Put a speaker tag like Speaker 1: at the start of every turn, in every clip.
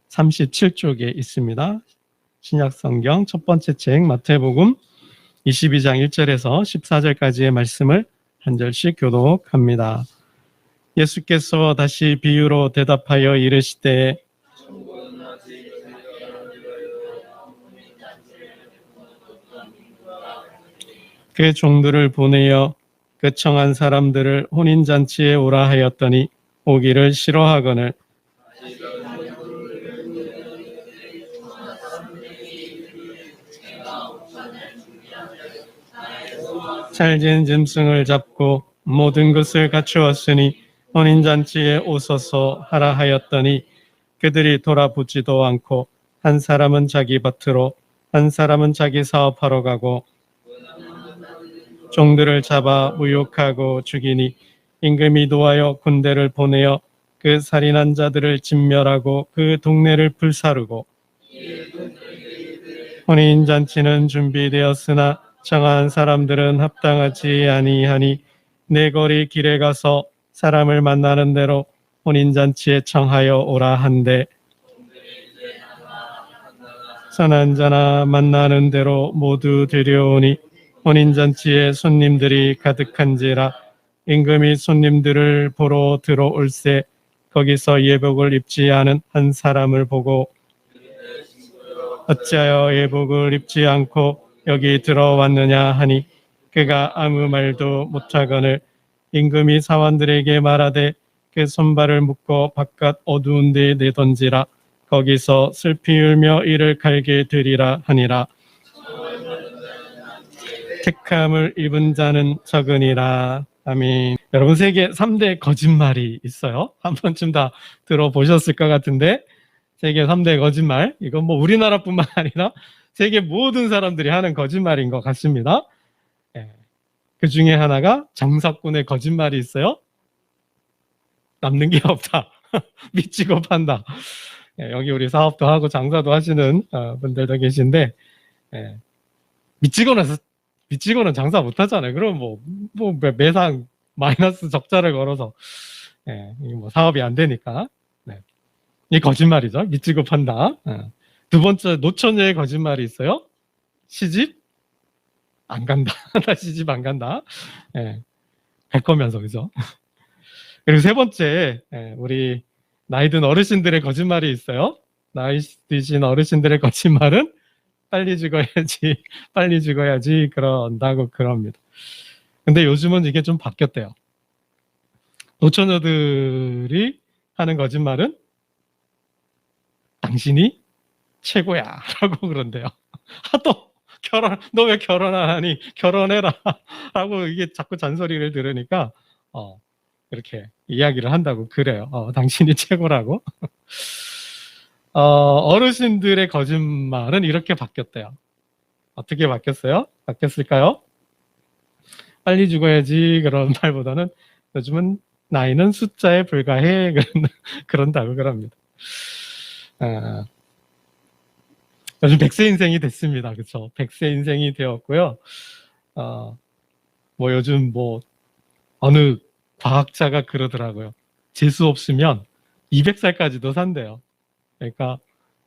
Speaker 1: 37쪽에 있습니다. 신약성경 첫 번째 책 마태복음 22장 1절에서 14절까지의 말씀을 한 절씩 교독합니다. 예수께서 다시 비유로 대답하여 이르시되 그 종들을 보내어 그 청한 사람들을 혼인잔치에 오라 하였더니 오기를 싫어하거늘 찰진 짐승을 잡고 모든 것을 갖추었으니 혼인잔치에 오소서 하라 하였더니 그들이 돌아보지도 않고 한 사람은 자기 밭으로 한 사람은 자기 사업하러 가고 종들을 잡아 무욕하고 죽이니 임금이 노하여 군대를 보내어 그 살인한 자들을 진멸하고 그 동네를 불사르고 혼인잔치는 준비되었으나 청한 사람들은 합당하지 아니하니 내 거리 길에 가서 사람을 만나는 대로 혼인잔치에 청하여 오라 한대 선한 자나 만나는 대로 모두 데려오니 혼인잔치에 손님들이 가득한지라 임금이 손님들을 보러 들어올세 거기서 예복을 입지 않은 한 사람을 보고 어찌하여 예복을 입지 않고 여기 들어왔느냐 하니 그가 아무 말도 못하거늘 임금이 사원들에게 말하되 그 손발을 묶어 바깥 어두운 데에 내던지라 거기서 슬피 울며 이를 갈게 되리라 하니라. 택함을 입은 자는 적으니라. 아멘. 여러분 세계 3대 거짓말이 있어요. 한 번쯤 다 들어보셨을 것 같은데 세계 3대 거짓말 이건 뭐 우리나라뿐만 아니라 세계 모든 사람들이 하는 거짓말인 것 같습니다. 그 중에 하나가 장사꾼의 거짓말이 있어요. 남는 게 없다. 미치고 판다. 여기 우리 사업도 하고 장사도 하시는 분들도 계신데 미치고는 장사 못 하잖아요. 그럼 뭐 매상 마이너스 적자를 걸어서 뭐 사업이 안 되니까. 이 거짓말이죠. 미치고 판다. 두 번째 노처녀의 거짓말이 있어요. 시집 안 간다. 나 시집 안 간다. 갈 거면서 그죠? 그리고 세 번째 우리 나이 든 어르신들의 거짓말이 있어요. 나이 드신 어르신들의 거짓말은 빨리 죽어야지, 빨리 죽어야지 그런다고 그럽니다. 근데 요즘은 이게 좀 바뀌었대요. 노처녀들이 하는 거짓말은 당신이 최고야 라고 그런대요. 하도 너 왜 결혼 안 하니? 결혼해라 라고 이게 자꾸 잔소리를 들으니까 이렇게 이야기를 한다고 그래요. 당신이 최고라고. 어르신들의 거짓말은 이렇게 바뀌었대요. 어떻게 바뀌었어요? 바뀌었을까요? 빨리 죽어야지 그런 말보다는 요즘은 나이는 숫자에 불과해 그런다고 그럽니다. 요즘 100세 인생이 됐습니다. 그렇죠? 100세 인생이 되었고요. 뭐 요즘 뭐 어느 과학자가 그러더라고요. 재수 없으면 200살까지도 산대요. 그러니까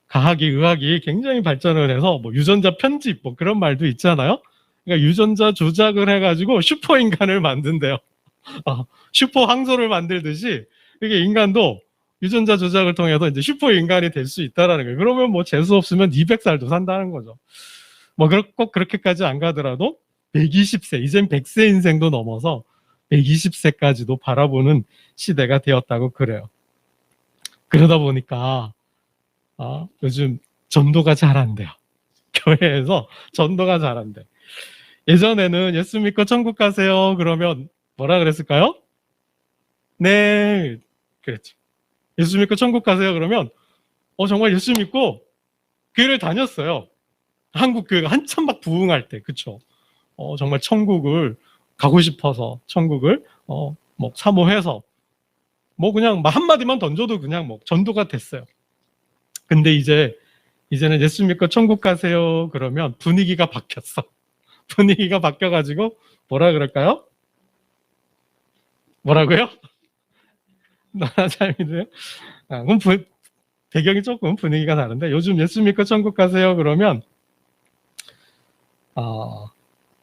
Speaker 1: 과학이 의학이 굉장히 발전을 해서 뭐 유전자 편집 뭐 그런 말도 있잖아요. 그러니까 유전자 조작을 해가지고 슈퍼 인간을 만든대요. 슈퍼 항소를 만들듯이 이게 인간도 유전자 조작을 통해서 이제 슈퍼 인간이 될 수 있다라는 거예요. 그러면 뭐 재수 없으면 200살도 산다는 거죠. 뭐 꼭 그렇게까지 안 가더라도 120세, 이젠 100세 인생도 넘어서 120세까지도 바라보는 시대가 되었다고 그래요. 그러다 보니까 요즘 전도가 잘 안 돼요. 교회에서 전도가 잘 안 돼. 예전에는 예수 믿고 천국 가세요 그러면 뭐라 그랬을까요? 네, 그랬죠. 예수 믿고 천국 가세요 그러면 정말 예수 믿고 교회를 다녔어요. 한국 교회가 한참 막 부흥할 때, 그쵸? 정말 천국을 가고 싶어서 천국을 뭐 사모해서 뭐 그냥 한마디만 던져도 그냥 뭐 전도가 됐어요. 근데 이제는 예수 믿고 천국 가세요 그러면 분위기가 바뀌었어. 분위기가 바뀌어가지고 뭐라 그럴까요? 뭐라고요? 나라 잘 믿어요? 그럼 배경이 조금 분위기가 다른데 요즘 예수 믿고 천국 가세요 그러면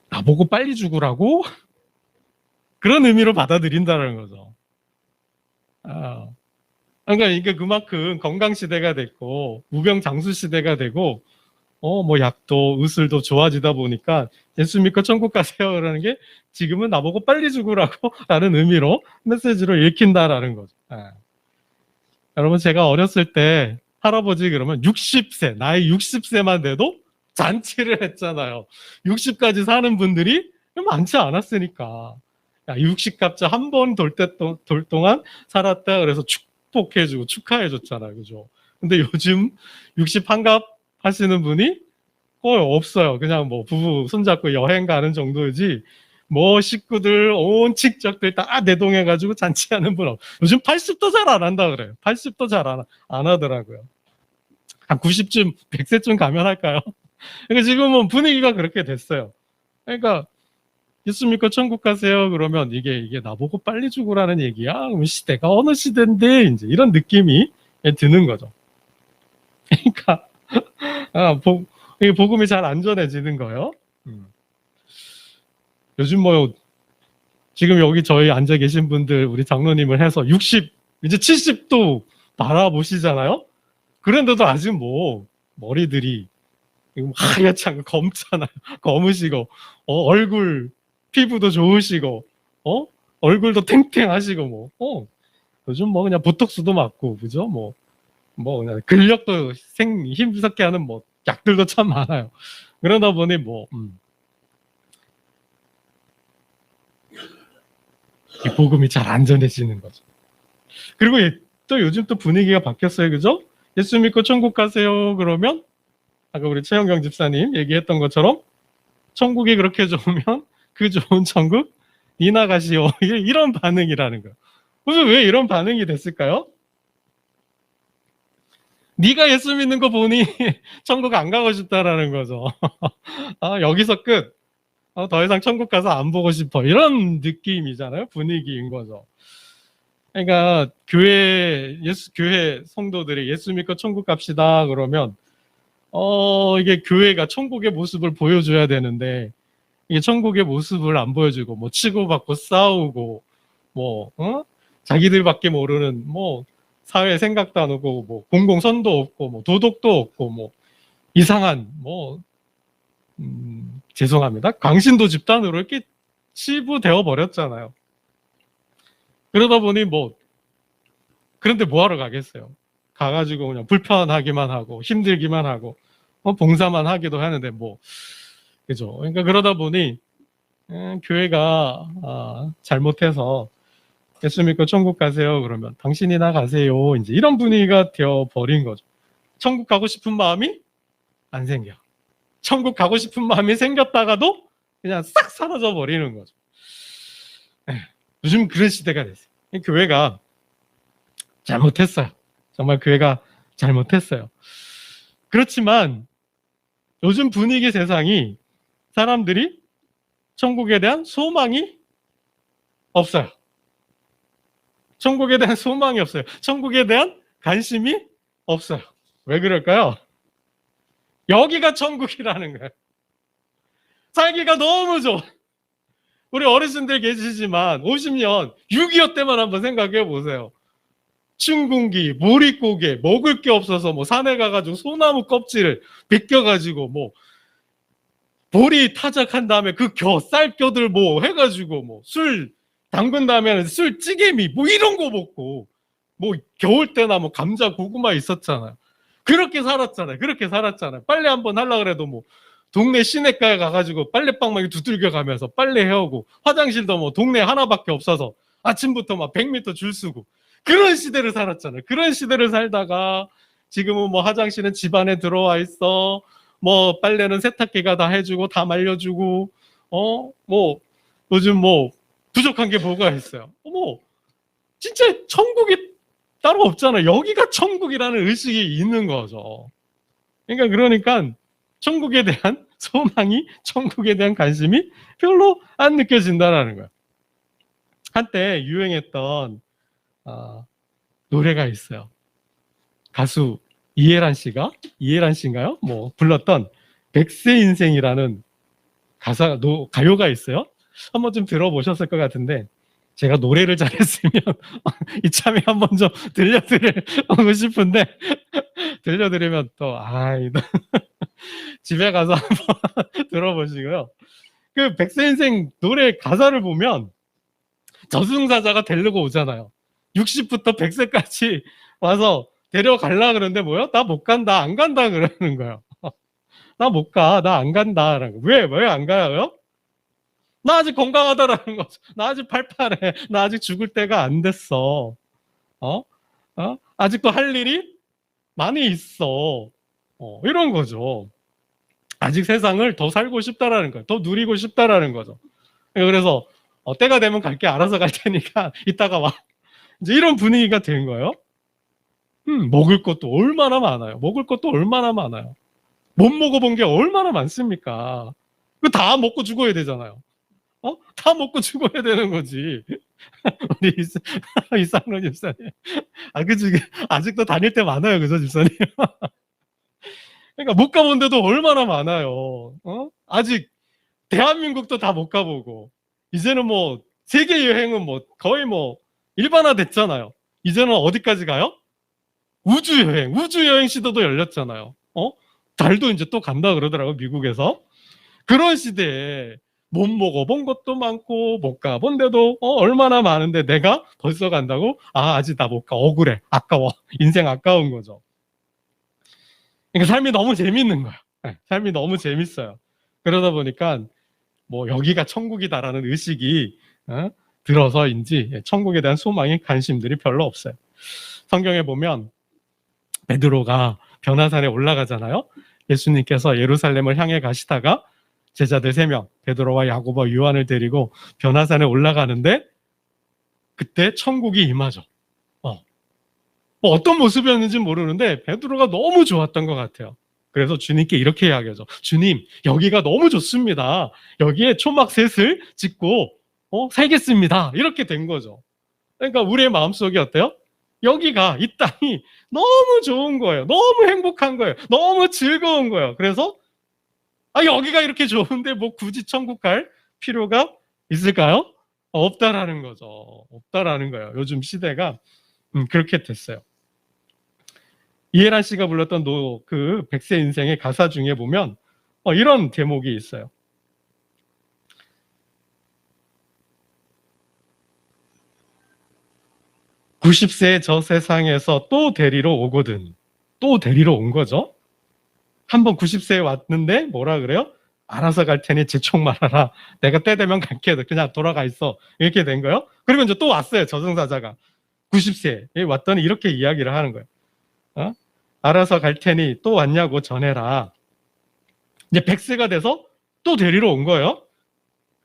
Speaker 1: 나보고 빨리 죽으라고? 그런 의미로 받아들인다는 거죠. 그러니까 이게 그만큼 건강 시대가 됐고 무병 장수 시대가 되고 뭐 약도 의술도 좋아지다 보니까 예수 믿고 천국 가세요 그러는 게 지금은 나보고 빨리 죽으라고 라는 의미로 메시지로 읽힌다라는 거죠. 여러분 제가 어렸을 때 할아버지 그러면 60세 나이 60세만 돼도 잔치를 했잖아요. 60까지 사는 분들이 많지 않았으니까 60갑자 한 번 돌 동안 살았다 그래서 축복해주고 축하해줬잖아요. 그죠? 근데 요즘 60 한갑 하시는 분이 거의 없어요. 그냥 뭐 부부 손잡고 여행 가는 정도지 뭐 식구들 온 친척들 다 내동해가지고 잔치하는 분 요즘 80도 잘 안 한다 그래요. 80도 잘 안 하더라고요. 한 90쯤 100세쯤 가면 할까요? 그러니까 지금은 분위기가 그렇게 됐어요. 그러니까 예수 믿고 천국 가세요 그러면 이게 나보고 빨리 죽으라는 얘기야? 그럼 시대가 어느 시대인데 이제 이런 느낌이 드는 거죠. 그러니까 복음이 잘 안 전해지는 거예요. 요즘 뭐 지금 여기 저희 앉아 계신 분들 우리 장로님을 해서 60 이제 70도 바라보시잖아요. 그런데도 아직 뭐 머리들이 하얗게 검잖아요. 검으시고 얼굴 피부도 좋으시고 얼굴도 탱탱하시고 요즘 뭐 그냥 보톡스도 맞고 그죠? 뭐 그냥 근력도 힘스럽게 하는 뭐 약들도 참 많아요. 그러다 보니 이 복음이 잘 안 전해지는 거죠. 그리고 또 요즘 또 분위기가 바뀌었어요. 그죠? 예수 믿고 천국 가세요. 그러면 아까 우리 최영경 집사님 얘기했던 것처럼 천국이 그렇게 좋으면 그 좋은 천국 니나 가시오. 이런 반응이라는 거예요. 무슨 왜 이런 반응이 됐을까요? 네가 예수 믿는 거 보니 천국 안 가고 싶다라는 거죠. 여기서 끝. 더 이상 천국 가서 안 보고 싶어. 이런 느낌이잖아요. 분위기인 거죠. 그러니까 교회 성도들이 예수 믿고 천국 갑시다 그러면 이게 교회가 천국의 모습을 보여줘야 되는데 이게 천국의 모습을 안 보여주고 뭐 치고받고 싸우고 자기들밖에 모르는 사회 생각도 안 오고 뭐 공공선도 없고 뭐 도덕도 없고 뭐 이상한 죄송합니다. 광신도 집단으로 이렇게 치부되어 버렸잖아요. 그러다 보니 그런데 뭐하러 가겠어요? 가가지고 그냥 불편하기만 하고 힘들기만 하고 봉사만 하기도 하는데 그죠? 그러니까 그러다 보니 교회가 잘못해서 예수 믿고 천국 가세요 그러면 당신이나 가세요 이제 이런 분위기가 되어 버린 거죠. 천국 가고 싶은 마음이 안 생겨. 천국 가고 싶은 마음이 생겼다가도 그냥 싹 사라져 버리는 거죠. 요즘 그런 시대가 됐어요. 교회가 잘못했어요. 정말 교회가 잘못했어요. 그렇지만 요즘 분위기 세상이 사람들이 천국에 대한 소망이 없어요. 천국에 대한 소망이 없어요. 천국에 대한 관심이 없어요. 왜 그럴까요? 여기가 천국이라는 거예요. 살기가 너무 좋아. 우리 어르신들 계시지만 50년 6.25 때만 한번 생각해 보세요. 춘궁기, 모릿고개, 먹을 게 없어서 산에 가가지고 소나무 껍질을 벗겨가지고 보리 타작한 다음에 그 쌀겨들 해가지고 술 담근 다음에는 술 찌개미 이런 거 먹고 겨울 때나 감자 고구마 있었잖아요. 그렇게 살았잖아요. 빨래 한번 하려고 해도 동네 시내가에 가가지고 빨래방망이 두들겨 가면서 빨래 해오고 화장실도 동네 하나밖에 없어서 아침부터 100m 줄 서고 그런 시대를 살았잖아요. 그런 시대를 살다가 지금은 화장실은 집안에 들어와 있어. 빨래는 세탁기가 다 해주고 다 말려주고 요즘 부족한 게 뭐가 있어요. 진짜 천국이 따로 없잖아요. 여기가 천국이라는 의식이 있는 거죠. 그러니까 천국에 대한 소망이 천국에 대한 관심이 별로 안 느껴진다라는 거예요. 한때 유행했던 노래가 있어요. 가수 이해란 씨인가요? 뭐 불렀던 백세 인생이라는 가요가 있어요. 한번 좀 들어보셨을 것 같은데 제가 노래를 잘했으면 이참에 한번 좀 들려드리고 싶은데 들려드리면 또 집에 가서 한번 들어보시고요. 그 백세 인생 노래 가사를 보면 저승사자가 데리고 오잖아요. 60부터 100세까지 와서 데려가려고 그러는데 뭐요? 나 못 간다, 안 간다 그러는 거예요. 나 못 가, 나 안 간다. 왜 안 가요? 나 아직 건강하다라는 거죠. 나 아직 팔팔해. 나 아직 죽을 때가 안 됐어. 아직도 할 일이 많이 있어. 이런 거죠. 아직 세상을 더 살고 싶다라는 거예요. 더 누리고 싶다라는 거죠. 그래서 때가 되면 갈게, 알아서 갈 테니까 이따가 와. 이제 이런 분위기가 된 거예요. 먹을 것도 얼마나 많아요. 먹을 것도 얼마나 많아요. 못 먹어본 게 얼마나 많습니까? 그 다 먹고 죽어야 되잖아요. 다 먹고 죽어야 되는 거지. 우리 이상로 집사님. 그치. 아직도 다닐 때 많아요. 그죠, 집사님? 그러니까 못 가본 데도 얼마나 많아요. 아직 대한민국도 다 못 가보고, 이제는 뭐, 세계 여행은 뭐, 거의 뭐, 일반화 됐잖아요. 이제는 어디까지 가요? 우주 여행 시도도 열렸잖아요. 달도 이제 또 간다 그러더라고, 미국에서. 그런 시대에 못 먹어본 것도 많고, 못 가본 데도 얼마나 많은데 내가 벌써 간다고? 아직 나 못 가. 억울해. 아까워. 인생 아까운 거죠. 그러니까 삶이 너무 재밌는 거야. 삶이 너무 재밌어요. 그러다 보니까 뭐 여기가 천국이다라는 의식이 들어서인지 천국에 대한 소망이 관심들이 별로 없어요. 성경에 보면 베드로가 변화산에 올라가잖아요. 예수님께서 예루살렘을 향해 가시다가 제자들 3명, 베드로와 야고보와 요한을 데리고 변화산에 올라가는데 그때 천국이 임하죠. 뭐 어떤 모습이었는지 모르는데 베드로가 너무 좋았던 것 같아요. 그래서 주님께 이렇게 이야기하죠. 주님, 여기가 너무 좋습니다. 여기에 초막셋을 짓고 살겠습니다. 이렇게 된 거죠. 그러니까 우리의 마음속이 어때요? 여기가, 이 땅이 너무 좋은 거예요. 너무 행복한 거예요. 너무 즐거운 거예요. 그래서 여기가 이렇게 좋은데 뭐 굳이 천국 갈 필요가 있을까요? 없다라는 거죠. 없다라는 거예요. 요즘 시대가 그렇게 됐어요. 이해란 씨가 불렀던 그 백세 인생의 가사 중에 보면 이런 대목이 있어요. (90세) 저 세상에서 또 데리러 오거든. 또 데리러 온 거죠. 한번 90세에 왔는데 뭐라 그래요? 알아서 갈 테니 재촉 말아라. 내가 때 되면 갈게. 그냥 돌아가 있어. 이렇게 된 거예요. 그리고 이제 또 왔어요. 저승사자가. 90세에 왔더니 이렇게 이야기를 하는 거예요. 알아서 갈 테니 또 왔냐고 전해라. 이제 100세가 돼서 또 데리러 온 거예요.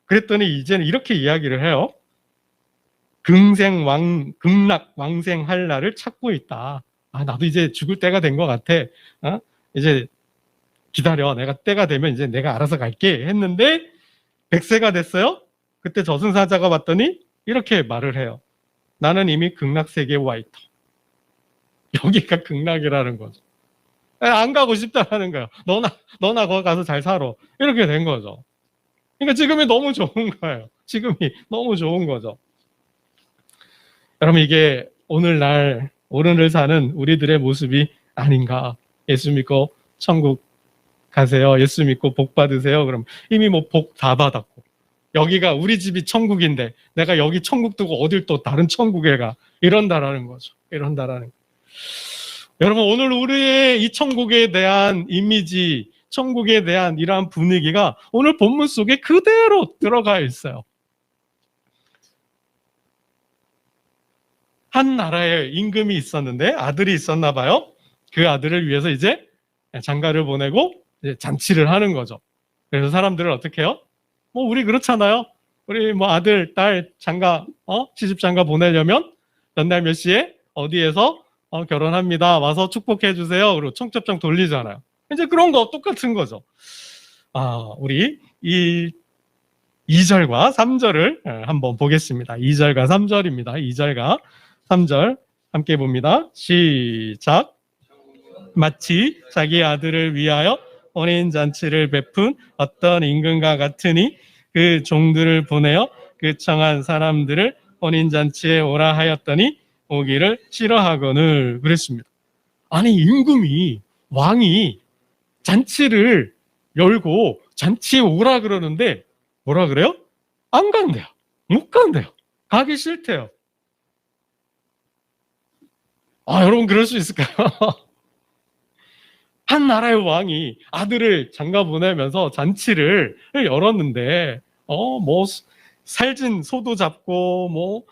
Speaker 1: 그랬더니 이제는 이렇게 이야기를 해요. 극락 왕생할 날을 찾고 있다. 나도 이제 죽을 때가 된 것 같아. 이제 기다려. 내가 때가 되면 이제 내가 알아서 갈게 했는데 100세가 됐어요. 그때 저승사자가 왔더니 이렇게 말을 해요. 나는 이미 극락세계에 와 있다. 여기가 극락이라는 거죠. 안 가고 싶다라는 거예요. 너나 거기 가서 잘 살아. 이렇게 된 거죠. 그러니까 지금이 너무 좋은 거예요. 지금이 너무 좋은 거죠. 여러분, 이게 오늘을 사는 우리들의 모습이 아닌가. 예수 믿고 천국 가세요. 예수 믿고 복 받으세요. 그럼 이미 뭐 복 다 받았고, 여기가 우리 집이 천국인데 내가 여기 천국 두고 어딜 또 다른 천국에 가. 이런다라는 거죠. 이런다라는 거. 여러분, 오늘 우리의 이 천국에 대한 이미지, 천국에 대한 이러한 분위기가 오늘 본문 속에 그대로 들어가 있어요. 한 나라에 임금이 있었는데 아들이 있었나 봐요. 그 아들을 위해서 이제 장가를 보내고 이제 잔치를 하는 거죠. 그래서 사람들은 어떻게 해요? 뭐 우리 그렇잖아요. 우리 뭐 아들, 딸 장가, 시집 장가 보내려면 몇날 몇 시에 어디에서 결혼합니다. 와서 축복해 주세요. 그리고 청첩장 돌리잖아요. 이제 그런 거 똑같은 거죠. 우리 이 2절과 3절을 한번 보겠습니다. 2절과 3절입니다. 2절과 3절 함께 봅니다. 시작. 마치 자기 아들을 위하여 혼인잔치를 베푼 어떤 임금과 같으니 그 종들을 보내어 그 청한 사람들을 혼인잔치에 오라 하였더니 오기를 싫어하거늘 그랬습니다. 아니 임금이 왕이 잔치를 열고 잔치에 오라 그러는데 뭐라 그래요? 안 간대요. 못 간대요. 가기 싫대요. 여러분 그럴 수 있을까요? 한 나라의 왕이 아들을 장가 보내면서 잔치를 열었는데 뭐 살진 소도 잡고 뭐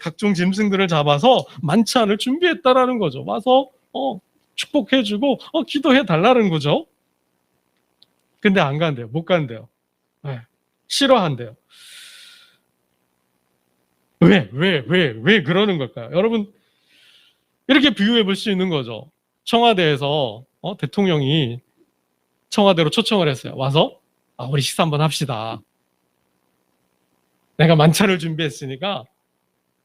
Speaker 1: 각종 짐승들을 잡아서 만찬을 준비했다라는 거죠. 와서 축복해주고 기도해 달라는 거죠. 근데 안 간대요. 못 간대요. 네. 싫어한대요. 왜 그러는 걸까요? 여러분 이렇게 비유해 볼 수 있는 거죠. 청와대에서 대통령이 청와대로 초청을 했어요. 와서 우리 식사 한번 합시다. 내가 만찬을 준비했으니까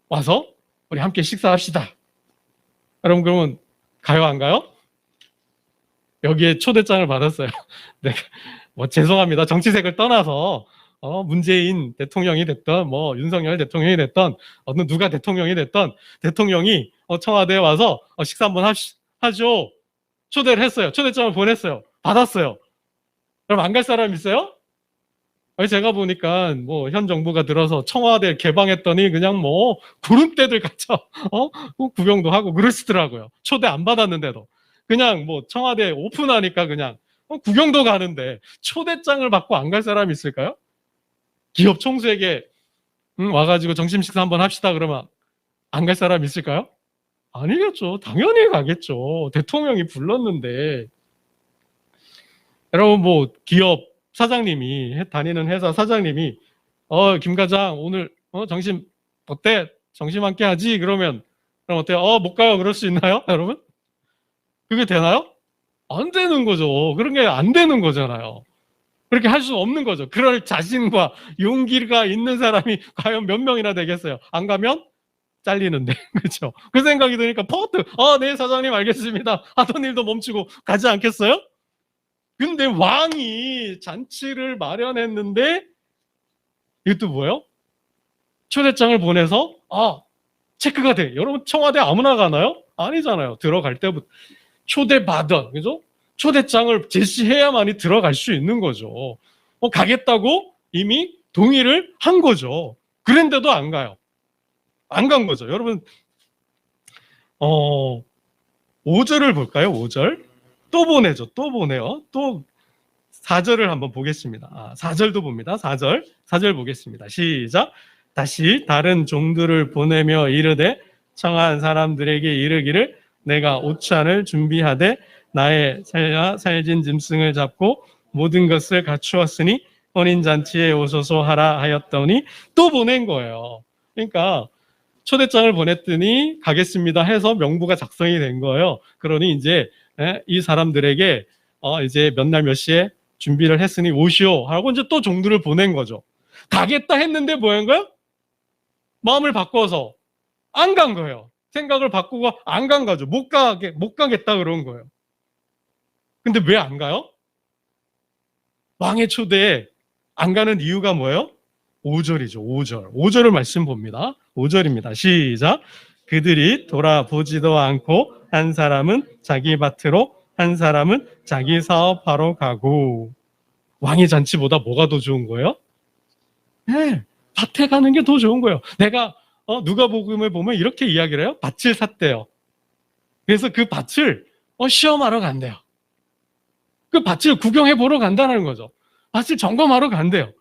Speaker 1: 와서 우리 함께 식사합시다. 여러분 그러면 가요 안 가요? 여기에 초대장을 받았어요. 내가 죄송합니다. 정치색을 떠나서 문재인 대통령이 됐던 뭐 윤석열 대통령이 됐던 어느 누가 대통령이 됐던 대통령이 청와대에 와서 식사 한번 하죠. 초대를 했어요. 초대장을 보냈어요. 받았어요. 그럼 안 갈 사람 있어요? 제가 보니까 뭐 현 정부가 들어서 청와대 개방했더니 그냥 뭐 구름대들 갇혀 구경도 하고 그러시더라고요. 초대 안 받았는데도 그냥 뭐 청와대 오픈하니까 그냥 구경도 가는데 초대장을 받고 안 갈 사람이 있을까요? 기업 총수에게 와가지고 점심 식사 한번 합시다 그러면 안 갈 사람 있을까요? 아니겠죠. 당연히 가겠죠. 대통령이 불렀는데. 여러분 뭐 기업 사장님이 다니는 회사 사장님이 김 과장 오늘 점심 어때? 점심 함께 하지? 그럼 어때요? 못 가요. 그럴 수 있나요? 여러분? 그게 되나요? 안 되는 거죠. 그런 게 안 되는 거잖아요. 그렇게 할 수 없는 거죠. 그럴 자신과 용기가 있는 사람이 과연 몇 명이나 되겠어요? 안 가면 잘리는데. 그렇죠? 그 생각이 드니까 퍼트 네 사장님 알겠습니다 하던 일도 멈추고 가지 않겠어요? 근데 왕이 잔치를 마련했는데 이것도 뭐예요? 초대장을 보내서 체크가 돼. 여러분 청와대 아무나 가나요? 아니잖아요. 들어갈 때부터 초대받은 그죠? 초대장을 제시해야만이 들어갈 수 있는 거죠. 가겠다고 이미 동의를 한 거죠. 그런데도 안 가요. 안 간 거죠. 여러분 5절을 볼까요? 5절. 또 보내죠. 또 보내요. 또 4절을 한번 보겠습니다. 4절도 봅니다. 4절 보겠습니다. 시작. 다시 다른 종들을 보내며 이르되 청한 사람들에게 이르기를 내가 오찬을 준비하되 나의 살진 짐승을 잡고 모든 것을 갖추었으니 혼인잔치에 오소서 하라 하였더니 또 보낸 거예요. 그러니까 초대장을 보냈더니 가겠습니다 해서 명부가 작성이 된 거예요. 그러니 이제 이 사람들에게 이제 몇 날 몇 시에 준비를 했으니 오시오 하고 이제 또 종들을 보낸 거죠. 가겠다 했는데 뭐한 거야? 마음을 바꿔서 안 간 거예요. 생각을 바꾸고 안 간 거죠. 못 가겠다 그런 거예요. 근데 왜 안 가요? 왕의 초대에 안 가는 이유가 뭐예요? 5절이죠. 5절을 말씀 봅니다. 5절입니다. 시작. 그들이 돌아보지도 않고 한 사람은 자기 밭으로 한 사람은 자기 사업하러 가고. 왕의 잔치보다 뭐가 더 좋은 거예요? 네, 밭에 가는 게 더 좋은 거예요. 내가 누가복음을 보면 이렇게 이야기를 해요. 밭을 샀대요. 그래서 그 밭을 시험하러 간대요. 그 밭을 구경해 보러 간다는 거죠. 밭을 점검하러 간대요.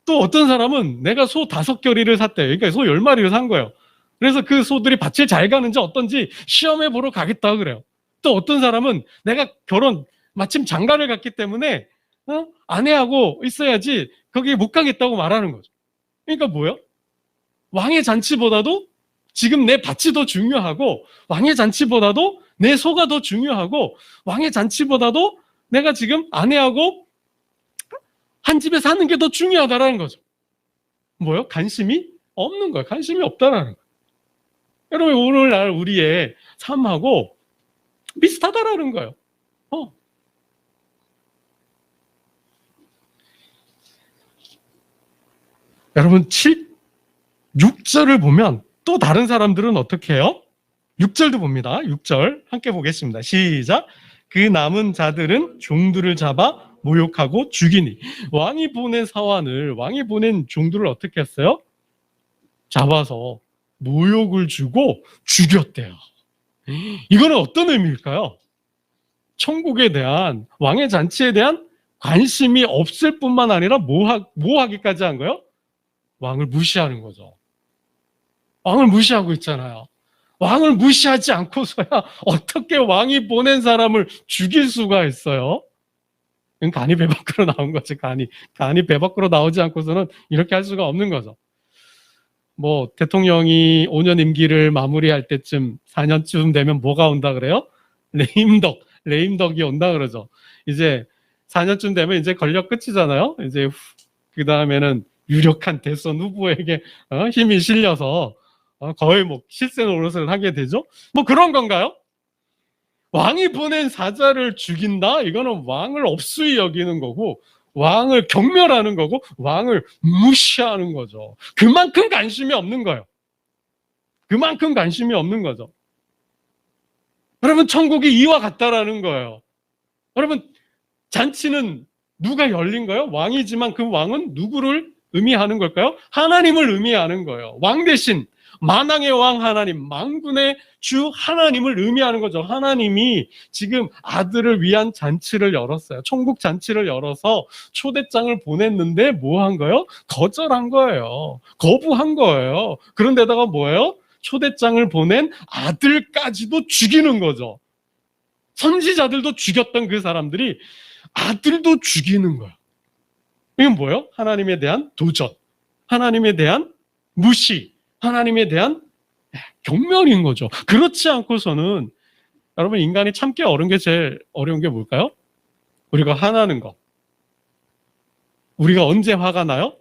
Speaker 1: 또 어떤 사람은 내가 소 5결의를 샀대요. 그러니까 소 10마리를 산 거예요. 그래서 그 소들이 밭을 잘 가는지 어떤지 시험해 보러 가겠다 그래요. 또 어떤 사람은 내가 마침 장가를 갔기 때문에 아내하고 있어야지 거기에 못 가겠다고 말하는 거죠. 그러니까 뭐예요? 왕의 잔치보다도 지금 내 밭이 더 중요하고 왕의 잔치보다도 내 소가 더 중요하고 왕의 잔치보다도 내가 지금 아내하고 한 집에 사는 게 더 중요하다라는 거죠. 뭐요? 관심이 없는 거예요. 관심이 없다라는 거예요. 여러분 오늘날 우리의 삶하고 비슷하다라는 거예요. 어. 여러분 6절을 보면 또 다른 사람들은 어떻게 해요? 6절도 봅니다. 6절 함께 보겠습니다. 시작. 그 남은 자들은 종들을 잡아 모욕하고 죽이니. 왕이 보낸 사환을, 왕이 보낸 종들을 어떻게 했어요? 잡아서 모욕을 주고 죽였대요. 이거는 어떤 의미일까요? 천국에 대한, 왕의 잔치에 대한 관심이 없을 뿐만 아니라 뭐 하기까지 한 거예요? 왕을 무시하는 거죠. 왕을 무시하고 있잖아요. 왕을 무시하지 않고서야 어떻게 왕이 보낸 사람을 죽일 수가 있어요? 간이 배 밖으로 나온 거지. 간이 배 밖으로 나오지 않고서는 이렇게 할 수가 없는 거죠. 뭐 대통령이 5년 임기를 마무리할 때쯤 4년쯤 되면 뭐가 온다 그래요? 레임덕이 온다 그러죠. 이제 4년쯤 되면 이제 권력 끝이잖아요. 이제 그 다음에는 유력한 대선 후보에게 힘이 실려서 거의 뭐 실세 노릇을 하게 되죠. 뭐 그런 건가요? 왕이 보낸 사자를 죽인다? 이거는 왕을 업수히 여기는 거고, 왕을 경멸하는 거고, 왕을 무시하는 거죠. 그만큼 관심이 없는 거예요. 그만큼 관심이 없는 거죠. 여러분, 천국이 이와 같다라는 거예요. 여러분, 잔치는 누가 열린 거예요? 왕이지만 그 왕은 누구를 의미하는 걸까요? 하나님을 의미하는 거예요. 왕 대신 만왕의 왕 하나님, 만군의 주 하나님을 의미하는 거죠. 하나님이 지금 아들을 위한 잔치를 열었어요. 천국 잔치를 열어서 초대장을 보냈는데 뭐 한 거예요? 거절한 거예요. 거부한 거예요. 그런데다가 뭐예요? 초대장을 보낸 아들까지도 죽이는 거죠. 선지자들도 죽였던 그 사람들이 아들도 죽이는 거예요. 이건 뭐예요? 하나님에 대한 도전, 하나님에 대한 무시, 하나님에 대한 경멸인 거죠. 그렇지 않고서는 여러분, 인간이 참기 어려운 게 제일 어려운 게 뭘까요? 우리가 화나는 거. 우리가 언제 화가 나요?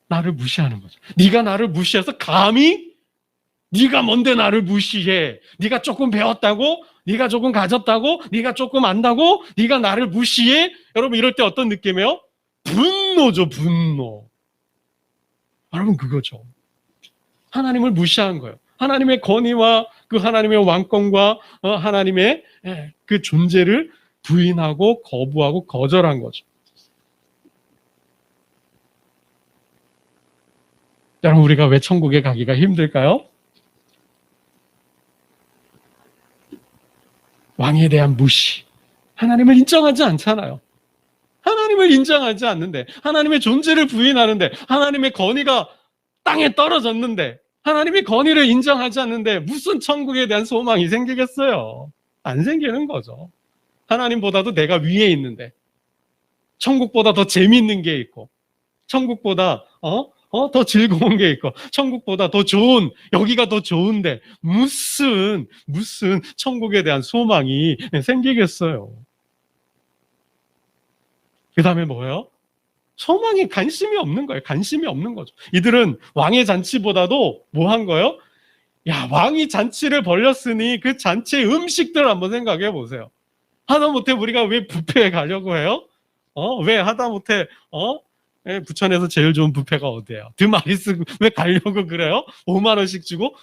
Speaker 1: 나를 무시하는 거죠. 네가 나를 무시해서 감히 네가 뭔데 나를 무시해? 네가 조금 배웠다고? 네가 조금 가졌다고? 네가 조금 안다고? 네가 나를 무시해? 여러분, 이럴 때 어떤 느낌이에요? 분노죠, 분노. 여러분, 그거죠. 하나님을 무시한 거예요. 하나님의 권위와 그 하나님의 왕권과 하나님의 그 존재를 부인하고 거부하고 거절한 거죠. 여러분, 우리가 왜 천국에 가기가 힘들까요? 왕에 대한 무시. 하나님을 인정하지 않잖아요. 하나님을 인정하지 않는데, 하나님의 존재를 부인하는데, 하나님의 권위가 땅에 떨어졌는데, 하나님의 권위를 인정하지 않는데 무슨 천국에 대한 소망이 생기겠어요? 안 생기는 거죠. 하나님보다도 내가 위에 있는데, 천국보다 더 재미있는 게 있고, 천국보다 더 즐거운 게 있고, 천국보다 더 좋은, 여기가 더 좋은데 무슨 천국에 대한 소망이 생기겠어요? 그 다음에 뭐예요? 소망이 관심이 없는 거예요. 관심이 없는 거죠. 이들은 왕의 잔치보다도 뭐 한 거예요? 야, 왕이 잔치를 벌렸으니 그 잔치의 음식들을 한번 생각해 보세요. 하다못해 우리가 왜 뷔페에 가려고 해요? 왜 하다못해 부천에서 제일 좋은 뷔페가 어디예요? 드마리스 왜 가려고 그래요? 5만 원씩 주고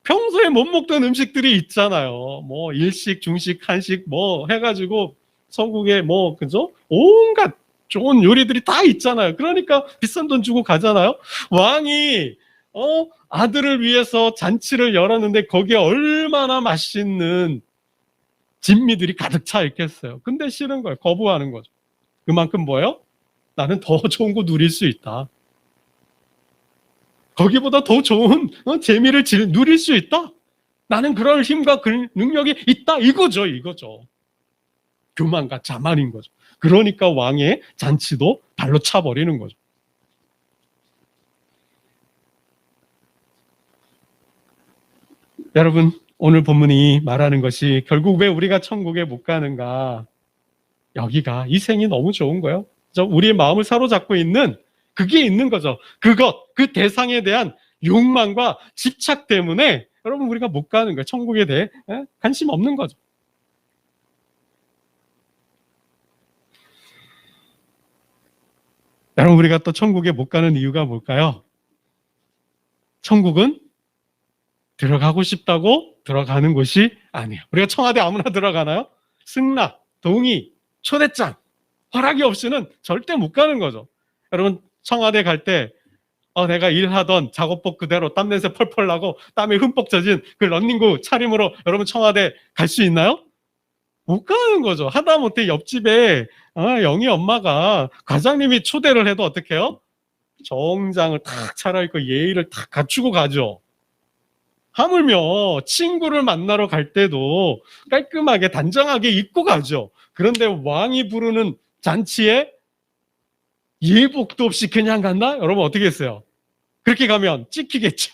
Speaker 1: 평소에 못 먹던 음식들이 있잖아요. 뭐 일식, 중식, 한식 뭐 해가지고 서국에 그죠? 온갖 좋은 요리들이 다 있잖아요. 그러니까 비싼 돈 주고 가잖아요. 왕이 아들을 위해서 잔치를 열었는데 거기에 얼마나 맛있는 진미들이 가득 차 있겠어요. 근데 싫은 거예요. 거부하는 거죠. 그만큼 뭐예요? 나는 더 좋은 거 누릴 수 있다. 거기보다 더 좋은 재미를 누릴 수 있다. 나는 그럴 힘과 능력이 있다. 이거죠. 교만과 자만인 거죠. 그러니까 왕의 잔치도 발로 차버리는 거죠. 여러분, 오늘 본문이 말하는 것이 결국 왜 우리가 천국에 못 가는가? 여기가 이 생이 너무 좋은 거예요. 우리의 마음을 사로잡고 있는 그게 있는 거죠. 그 대상에 대한 욕망과 집착 때문에 여러분 우리가 못 가는 거예요. 천국에 대해 관심 없는 거죠. 여러분 우리가 또 천국에 못 가는 이유가 뭘까요? 천국은 들어가고 싶다고 들어가는 곳이 아니에요. 우리가 청와대 아무나 들어가나요? 승낙, 동의, 초대장, 허락이 없이는 절대 못 가는 거죠. 여러분 청와대 갈 때 내가 일하던 작업복 그대로 땀냄새 펄펄 나고 땀에 흠뻑 젖은 그 런닝구 차림으로 여러분 청와대 갈 수 있나요? 못 가는 거죠. 하다못해 옆집에 영희 엄마가 과장님이 초대를 해도 어떻게 해요? 정장을 탁 차려입고 예의를 탁 갖추고 가죠. 하물며 친구를 만나러 갈 때도 깔끔하게 단정하게 입고 가죠. 그런데 왕이 부르는 잔치에 예복도 없이 그냥 갔나? 여러분 어떻게 했어요? 그렇게 가면 찍히겠죠.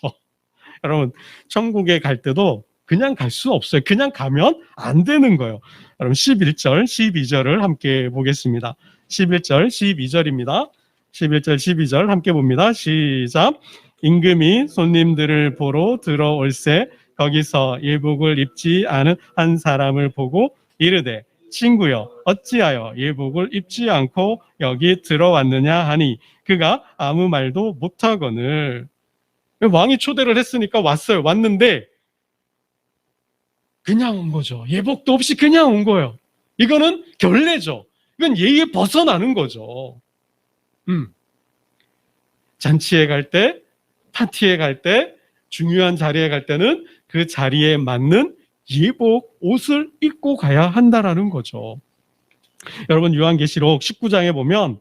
Speaker 1: 여러분 천국에 갈 때도 그냥 갈 수 없어요. 그냥 가면 안 되는 거예요. 여러분 11절, 12절을 함께 보겠습니다. 11절, 12절입니다. 11절, 12절 함께 봅니다. 시작. 임금이 손님들을 보러 들어올새 거기서 예복을 입지 않은 한 사람을 보고 이르되 친구여 어찌하여 예복을 입지 않고 여기 들어왔느냐 하니 그가 아무 말도 못하거늘. 왕이 초대를 했으니까 왔어요. 왔는데 그냥 온 거죠. 예복도 없이 그냥 온 거예요. 이거는 결례죠. 이건 예의에 벗어나는 거죠. 잔치에 갈 때, 파티에 갈 때, 중요한 자리에 갈 때는 그 자리에 맞는 예복, 옷을 입고 가야 한다라는 거죠. 여러분 요한계시록 19장에 보면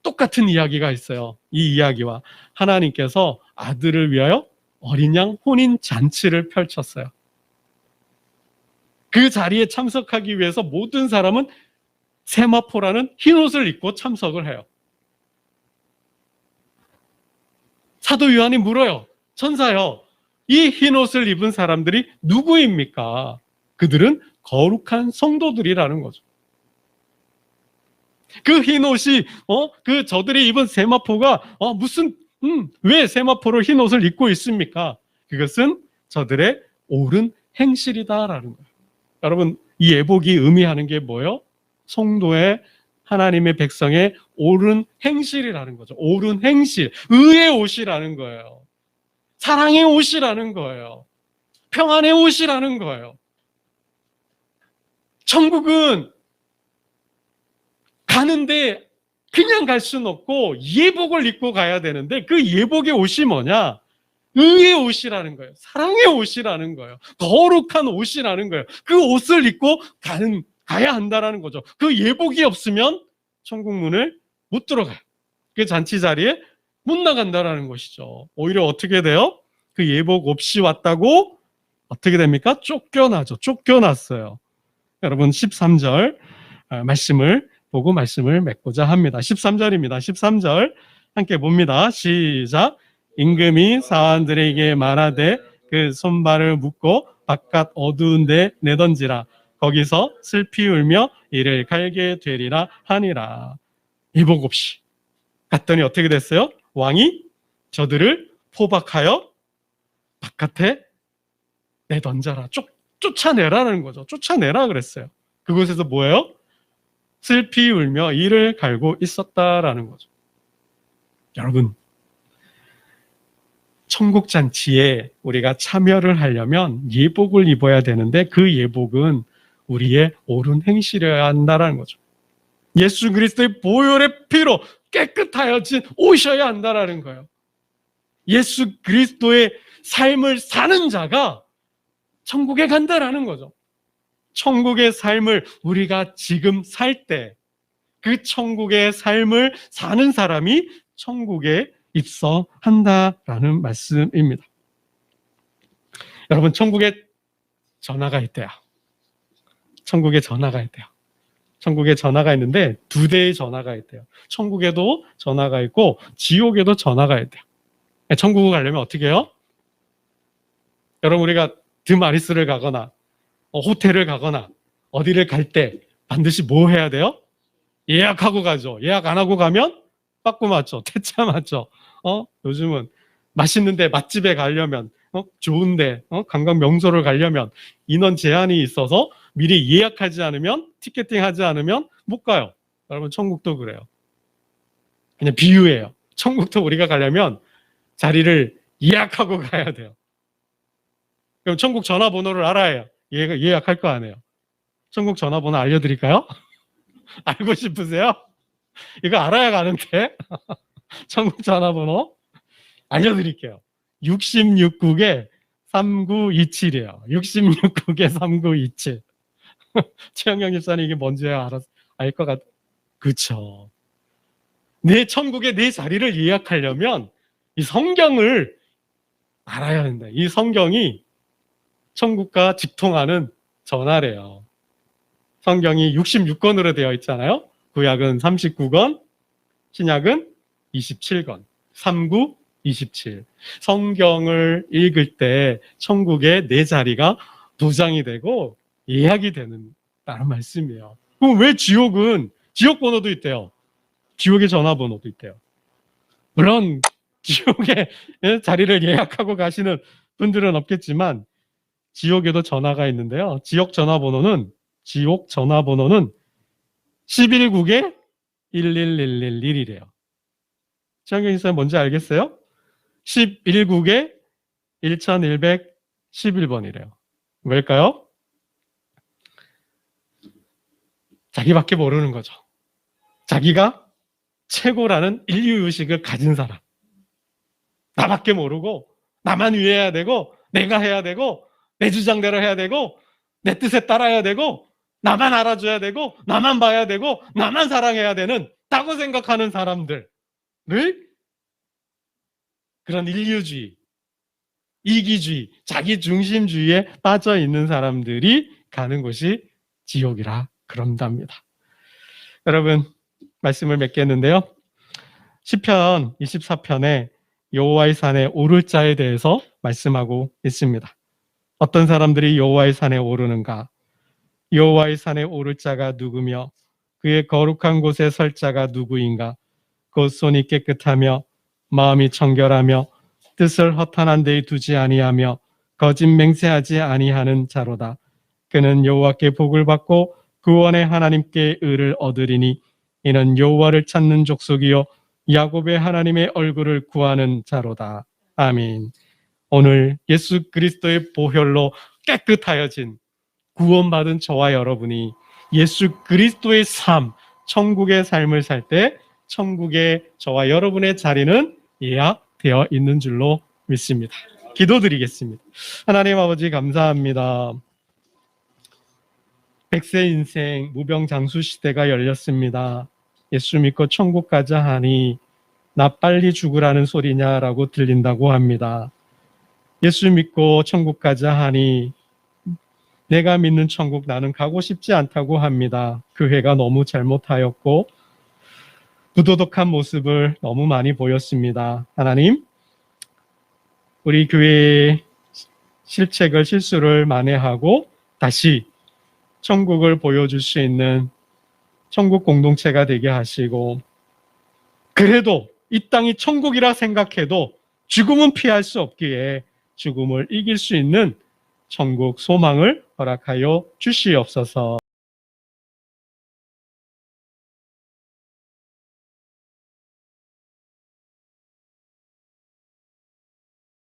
Speaker 1: 똑같은 이야기가 있어요. 이 이야기와 하나님께서 아들을 위하여 어린 양 혼인 잔치를 펼쳤어요. 그 자리에 참석하기 위해서 모든 사람은 세마포라는 흰 옷을 입고 참석을 해요. 사도 요한이 물어요. 천사여, 이 흰 옷을 입은 사람들이 누구입니까? 그들은 거룩한 성도들이라는 거죠. 그 흰 옷이 그 저들이 입은 세마포가 왜 세마포로 흰 옷을 입고 있습니까? 그것은 저들의 옳은 행실이다라는 거예요. 여러분 이 예복이 의미하는 게 뭐예요? 성도의 하나님의 백성의 옳은 행실이라는 거죠. 옳은 행실, 의의 옷이라는 거예요. 사랑의 옷이라는 거예요. 평안의 옷이라는 거예요. 천국은 가는데 그냥 갈 수는 없고 예복을 입고 가야 되는데 그 예복의 옷이 뭐냐? 의의 옷이라는 거예요. 사랑의 옷이라는 거예요. 거룩한 옷이라는 거예요. 그 옷을 입고 가야 한다라는 거죠. 그 예복이 없으면 천국 문을 못 들어가요. 그 잔치 자리에 못 나간다라는 것이죠. 오히려 어떻게 돼요? 그 예복 없이 왔다고 어떻게 됩니까? 쫓겨나죠. 쫓겨났어요. 여러분 13절 말씀을 보고 말씀을 맺고자 합니다. 13절입니다. 13절 함께 봅니다. 시작. 임금이 사환들에게 말하되 그 손발을 묶고 바깥 어두운 데 내던지라. 거기서 슬피 울며 이를 갈게 되리라 하니라. 예복 없이 갔더니 어떻게 됐어요? 왕이 저들을 포박하여 바깥에 내던져라. 쫓아내라는 거죠. 쫓아내라 그랬어요. 그곳에서 뭐예요? 슬피 울며 이를 갈고 있었다라는 거죠. 여러분 천국 잔치에 우리가 참여를 하려면 예복을 입어야 되는데 그 예복은 우리의 옳은 행실이어야 한다는 거죠. 예수 그리스도의 보혈의 피로 깨끗하여진 옷이어야 한다는 거예요. 예수 그리스도의 삶을 사는 자가 천국에 간다라는 거죠. 천국의 삶을 우리가 지금 살 때 그 천국의 삶을 사는 사람이 천국에 입성한다라는 말씀입니다. 여러분 천국에 전화가 있대요. 천국에 전화가 있대요. 천국에 전화가 있는데 두 대의 전화가 있대요. 천국에도 전화가 있고 지옥에도 전화가 있대요. 천국에 가려면 어떻게 해요? 여러분 우리가 드마리스를 가거나 호텔을 가거나 어디를 갈 때 반드시 뭐 해야 돼요? 예약하고 가죠. 예약 안 하고 가면 빠꾸 맞죠. 퇴짜 맞죠. 요즘은 맛있는데 맛집에 가려면 좋은데 관광 명소를 가려면 인원 제한이 있어서 미리 예약하지 않으면 티켓팅 하지 않으면 못 가요. 여러분 천국도 그래요. 그냥 비유예요. 천국도 우리가 가려면 자리를 예약하고 가야 돼요. 그럼 천국 전화번호를 알아야 예약할 거 아니에요. 천국 전화번호 알려드릴까요? 알고 싶으세요? 이거 알아야 가는데. 천국 전화번호 알려드릴게요. 66국에 3927이에요. 66국에 3927. 최영경 집사님 이게 뭔지 알 것 같. 그쵸. 내 천국의 내 자리를 예약하려면 이 성경을 알아야 한다. 이 성경이 천국과 직통하는 전화래요. 성경이 66권으로 되어 있잖아요. 구약은 39권, 신약은 27권. 39, 27. 성경을 읽을 때 천국의 내 자리가 보장이 되고 예약이 되는 다른 말씀이에요. 그럼 왜 지옥은 지옥 번호도 있대요. 지옥의 전화번호도 있대요. 물론 지옥에 자리를 예약하고 가시는 분들은 없겠지만 지옥에도 전화가 있는데요. 지옥 전화번호는 11국에 11111이래요. 최영경 인사님 뭔지 알겠어요? 11국에 1111번이래요. 왜일까요? 자기밖에 모르는 거죠. 자기가 최고라는 인류의식을 가진 사람. 나밖에 모르고 나만 위해야 되고 내가 해야 되고 내 주장대로 해야 되고 내 뜻에 따라야 되고 나만 알아줘야 되고 나만 봐야 되고 나만 사랑해야 되는 다고 생각하는 사람들을 그런 인류주의, 이기주의, 자기중심주의에 빠져 있는 사람들이 가는 곳이 지옥이라 그런답니다. 여러분 말씀을 맺겠는데요. 시편 24편에 여호와의 산에 오를 자에 대해서 말씀하고 있습니다. 어떤 사람들이 여호와의 산에 오르는가? 여호와의 산에 오를 자가 누구며 그의 거룩한 곳에 설 자가 누구인가? 곧 손이 깨끗하며 마음이 청결하며 뜻을 허탄한 데에 두지 아니하며 거짓 맹세하지 아니하는 자로다. 그는 여호와께 복을 받고 구원의 하나님께 의를 얻으리니 이는 여호와를 찾는 족속이요 야곱의 하나님의 얼굴을 구하는 자로다. 아멘. 오늘 예수 그리스도의 보혈로 깨끗하여진 구원받은 저와 여러분이 예수 그리스도의 삶, 천국의 삶을 살 때 천국의 저와 여러분의 자리는 예약되어 있는 줄로 믿습니다. 기도드리겠습니다. 하나님 아버지 감사합니다. 100세 인생 무병장수 시대가 열렸습니다. 예수 믿고 천국 가자 하니 나 빨리 죽으라는 소리냐라고 들린다고 합니다. 예수 믿고 천국 가자 하니 내가 믿는 천국 나는 가고 싶지 않다고 합니다. 교회가 너무 잘못하였고 부도덕한 모습을 너무 많이 보였습니다. 하나님, 우리 교회의 실수를 만회하고 다시 천국을 보여줄 수 있는 천국 공동체가 되게 하시고 그래도 이 땅이 천국이라 생각해도 죽음은 피할 수 없기에 죽음을 이길 수 있는 천국 소망을 허락하여 주시옵소서.